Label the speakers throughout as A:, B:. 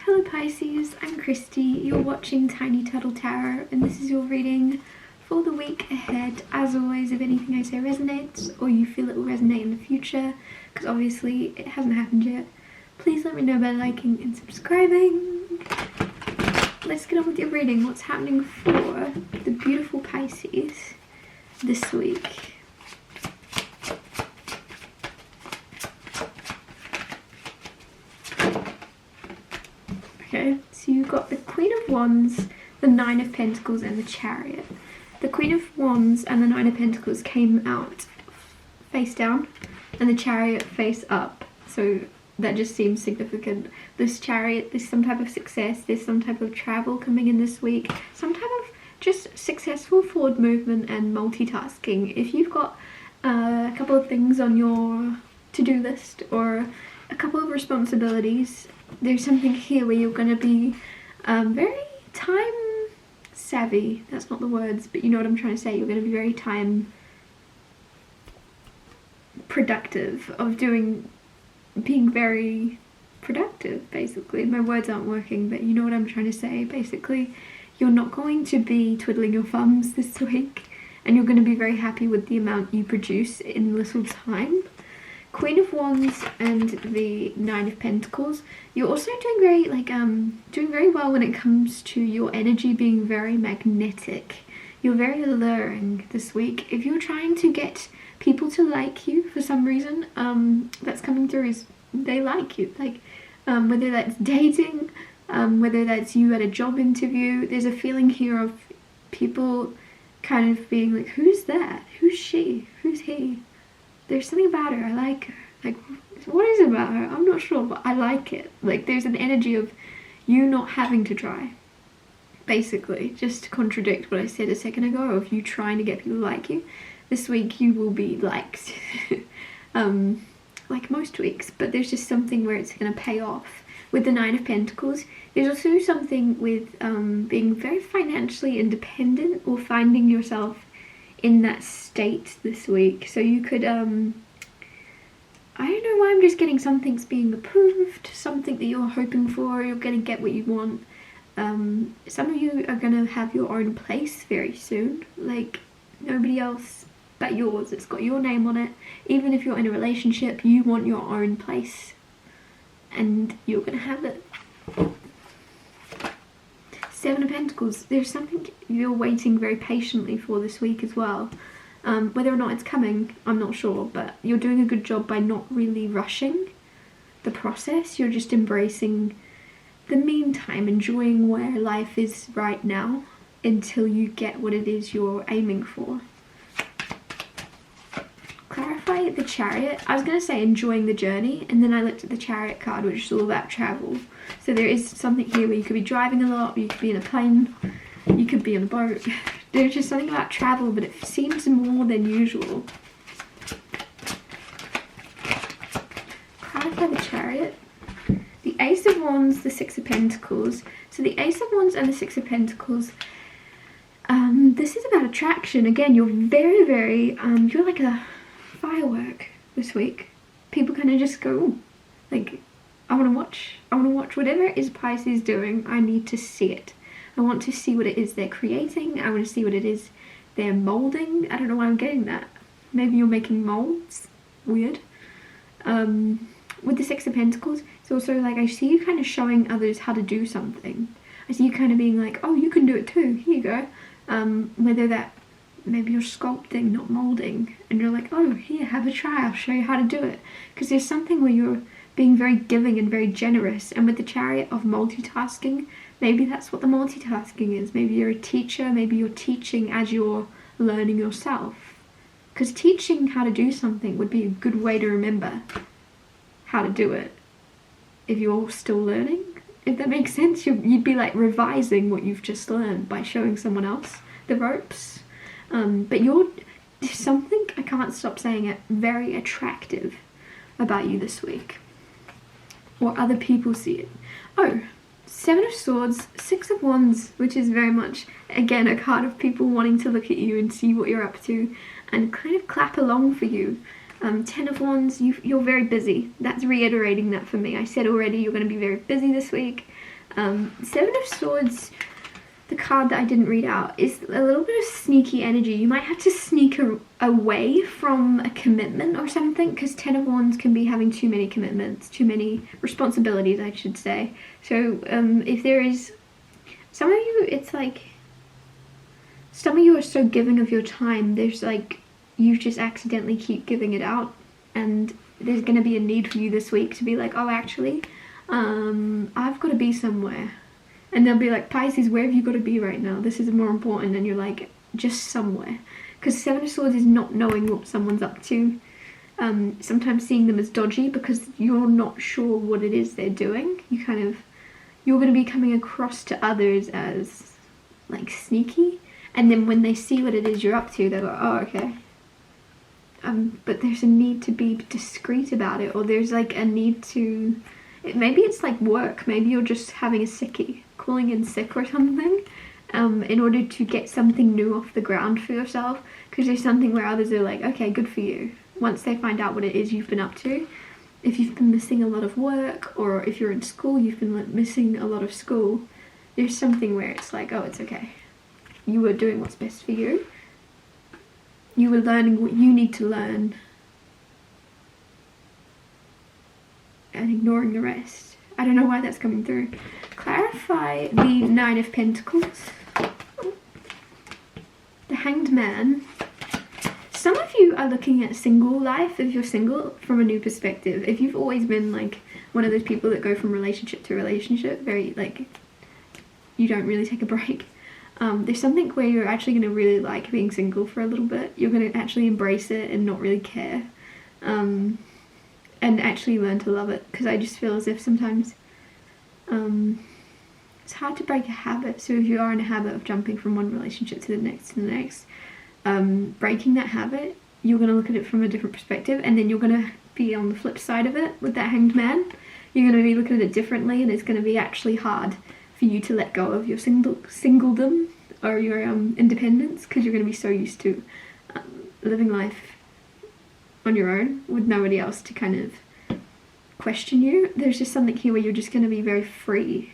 A: Hello Pisces, I'm Christy, you're watching Tiny Turtle Tarot, and this is your reading for the week ahead. As always, if anything I say resonates, or you feel it will resonate in the future, because obviously it hasn't happened yet, please let me know by liking and subscribing. Let's get on with your reading. What's happening for the beautiful Pisces this week? Okay, so you've got the Queen of Wands, the Nine of Pentacles, and the Chariot. The Queen of Wands and the Nine of Pentacles came out face down, and the Chariot face up. So that just seems significant. This Chariot, there's some type of success, there's some type of travel coming in this week, some type of just successful forward movement and multitasking. If you've got a couple of things on your to-do list or a couple of responsibilities, there's something here where you're going to be very time savvy. That's not the words, but you know what I'm trying to say. You're going to be very time productive, being very productive, basically. My words aren't working, but you know what I'm trying to say. Basically, you're not going to be twiddling your thumbs this week, and you're going to be very happy with the amount you produce in little time. Queen of Wands and the Nine of Pentacles. You're also doing very well when it comes to your energy being very magnetic. You're very alluring this week. If you're trying to get people to like you for some reason, that's coming through is they like you. Whether that's dating, whether that's you at a job interview, there's a feeling here of people kind of being like, who's that? Who's she? Who's he? There's something about her, I like her. Like, what is it about her? I'm not sure, but I like it. Like, there's an energy of you not having to try. Basically, just to contradict what I said a second ago of you trying to get people to like you. This week you will be liked. Like most weeks, but there's just something where it's going to pay off. With the Nine of Pentacles, there's also something with being very financially independent or finding yourself in that state this week. So you could I don't know why I'm just getting something's being approved, something that you're hoping for, you're gonna get what you want. Some of you are gonna have your own place very soon, like nobody else but yours. It's got your name on it. Even if you're in a relationship, you want your own place and you're gonna have it. Seven of Pentacles, there's something you're waiting very patiently for this week as well. Whether or not it's coming, I'm not sure, but you're doing a good job by not really rushing the process. You're just embracing the meantime, enjoying where life is right now until you get what it is you're aiming for. Clarify the Chariot. I was going to say enjoying the journey, and then I looked at the Chariot card, which is all about travel. So there is something here where you could be driving a lot, you could be in a plane, you could be on a boat. There's just something about travel, but it seems more than usual. Clarify the Chariot. The Ace of Wands, the Six of Pentacles. So the Ace of Wands and the Six of Pentacles, this is about attraction. Again, you're very, very, you're like a firework this week. People kind of just go, ooh, like, I want to watch whatever it is Pisces doing. I need to see it. I want to see what it is they're creating. I want to see what it is they're molding. I don't know why I'm getting that. Maybe you're making molds. Weird. With the Six of Pentacles, it's also like I see you kind of showing others how to do something. I see you kind of being like, oh, you can do it too. Here you go. Whether that, maybe you're sculpting, not molding, and you're like, oh, here, have a try. I'll show you how to do it. Because there's something where you're being very giving and very generous. And with the Chariot of multitasking, maybe that's what the multitasking is. Maybe you're a teacher, maybe you're teaching as you're learning yourself. Because teaching how to do something would be a good way to remember how to do it if you're still learning. If that makes sense, you'd be like revising what you've just learned by showing someone else the ropes. But there's something, I can't stop saying it, very attractive about you this week. Or other people see it. Oh, Seven of Swords, Six of Wands, which is very much, again, a card of people wanting to look at you and see what you're up to and kind of clap along for you. Ten of Wands, you're very busy. That's reiterating that for me. I said already you're going to be very busy this week. Seven of Swords, the card that I didn't read out, is a little bit of sneaky energy. You might have to sneak away from a commitment or something, because Ten of Wands can be having too many commitments, too many responsibilities, I should say. So if there is, some of you, it's like, some of you are so giving of your time, there's like, you just accidentally keep giving it out, and there's going to be a need for you this week to be like, oh, actually, I've got to be somewhere. And they'll be like, Pisces, where have you got to be right now? This is more important. And you're like, just somewhere. Because Seven of Swords is not knowing what someone's up to. Sometimes seeing them as dodgy because you're not sure what it is they're doing. You're going to be coming across to others as like sneaky. And then when they see what it is you're up to, they'll go, oh, okay. But there's a need to be discreet about it. Or there's like a need to... Maybe it's like work. Maybe you're just having a sickie, calling in sick or something, in order to get something new off the ground for yourself. Because there's something where others are like, okay, good for you. Once they find out what it is you've been up to, if you've been missing a lot of work, or if you're in school, you've been missing a lot of school, there's something where it's like, oh, it's okay. You were doing what's best for you. You were learning what you need to learn. And ignoring the rest. I don't know why that's coming through. Clarify the Nine of Pentacles. The Hanged Man. Some of you are looking at single life, if you're single, from a new perspective. If you've always been like one of those people that go from relationship to relationship, very like, you don't really take a break. There's something where you're actually going to really like being single for a little bit. You're going to actually embrace it and not really care. And actually learn to love it, because I just feel as if sometimes it's hard to break a habit. So if you are in a habit of jumping from one relationship to the next, breaking that habit, you're going to look at it from a different perspective, and then you're going to be on the flip side of it with that Hanged Man. You're going to be looking at it differently, and it's going to be actually hard for you to let go of your singledom or your independence, because you're going to be so used to living life on your own with nobody else to kind of question you. There's just something here where you're just going to be very free.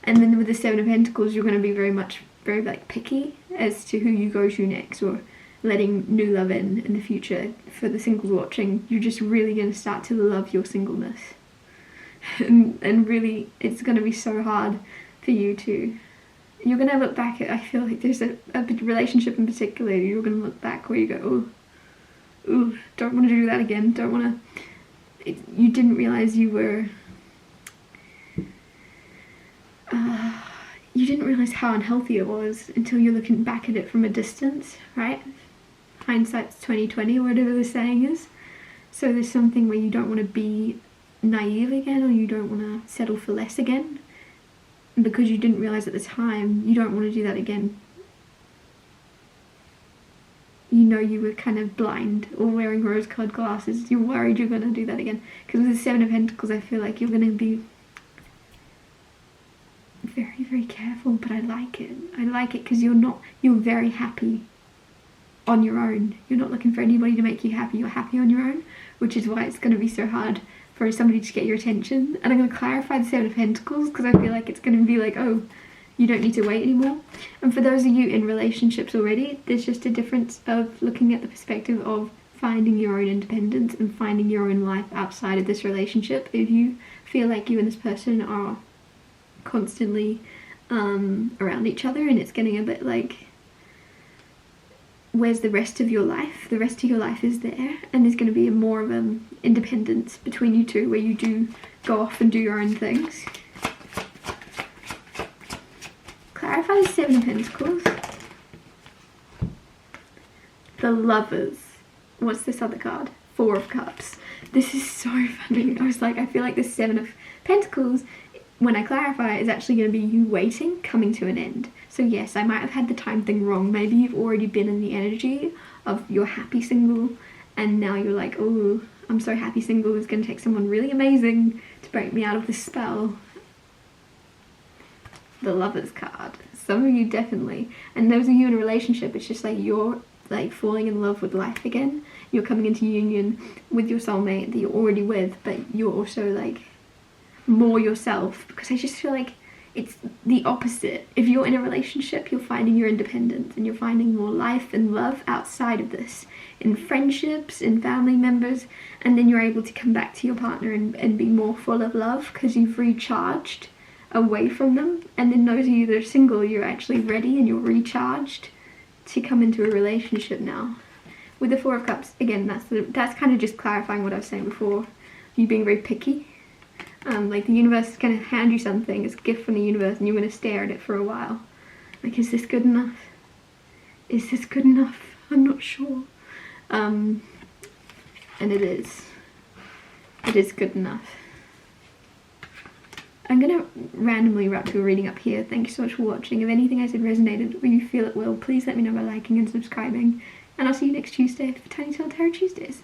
A: And then with the Seven of Pentacles, you're going to be very like picky as to who you go to next, or letting new love in the future. For the singles watching, you're just really going to start to love your singleness. And really, it's going to be so hard for you to... You're going to look back at... I feel like there's a relationship in particular, you're going to look back where you go, oh, ooh, don't want to do that again, don't want to... You didn't realise you were... you didn't realise how unhealthy it was until you're looking back at it from a distance, right? Hindsight's 20/20, or whatever the saying is. So there's something where you don't want to be naive again, or you don't want to settle for less again. And because you didn't realise at the time, you don't want to do that again. You know you were kind of blind or wearing rose-coloured glasses. You're worried you're going to do that again. Because with the Seven of Pentacles, I feel like you're going to be very, very careful. But I like it. I like it because you're very happy on your own. You're not looking for anybody to make you happy. You're happy on your own, which is why it's going to be so hard for somebody to get your attention. And I'm going to clarify the Seven of Pentacles because I feel like it's going to be like, oh, you don't need to wait anymore. And for those of you in relationships already, there's just a difference of looking at the perspective of finding your own independence and finding your own life outside of this relationship. If you feel like you and this person are constantly around each other and it's getting a bit like, where's the rest of your life? The rest of your life is there, and there's going to be more of an independence between you two where you do go off and do your own things. Clarify the Seven of Pentacles. The Lovers. What's this other card? Four of Cups. This is so funny. I was like, I feel like the Seven of Pentacles, when I clarify, is actually going to be you waiting, coming to an end. So yes, I might have had the time thing wrong. Maybe you've already been in the energy of you're happy single, and now you're like, oh, I'm so happy single, it's going to take someone really amazing to break me out of this spell. The Lovers card. Some of you definitely. And those of you in a relationship, it's just like you're like falling in love with life again. You're coming into union with your soulmate that you're already with, but you're also like more yourself, because I just feel like it's the opposite. If you're in a relationship, you're finding your independence and you're finding more life and love outside of this, in friendships, in family members, and then you're able to come back to your partner and be more full of love because you've recharged away from them. And then those of you that are single, you're actually ready and you're recharged to come into a relationship now. With the Four of Cups, again, that's kind of just clarifying what I was saying before, you being very picky. Like the universe is going to hand you something, it's a gift from the universe, and you're going to stare at it for a while. Like, is this good enough? Is this good enough? I'm not sure. And it is. It is good enough. I'm going to randomly wrap your reading up here. Thank you so much for watching. If anything I said resonated or you feel it will, please let me know by liking and subscribing. And I'll see you next Tuesday for Tiny Tale Tarot Tuesdays.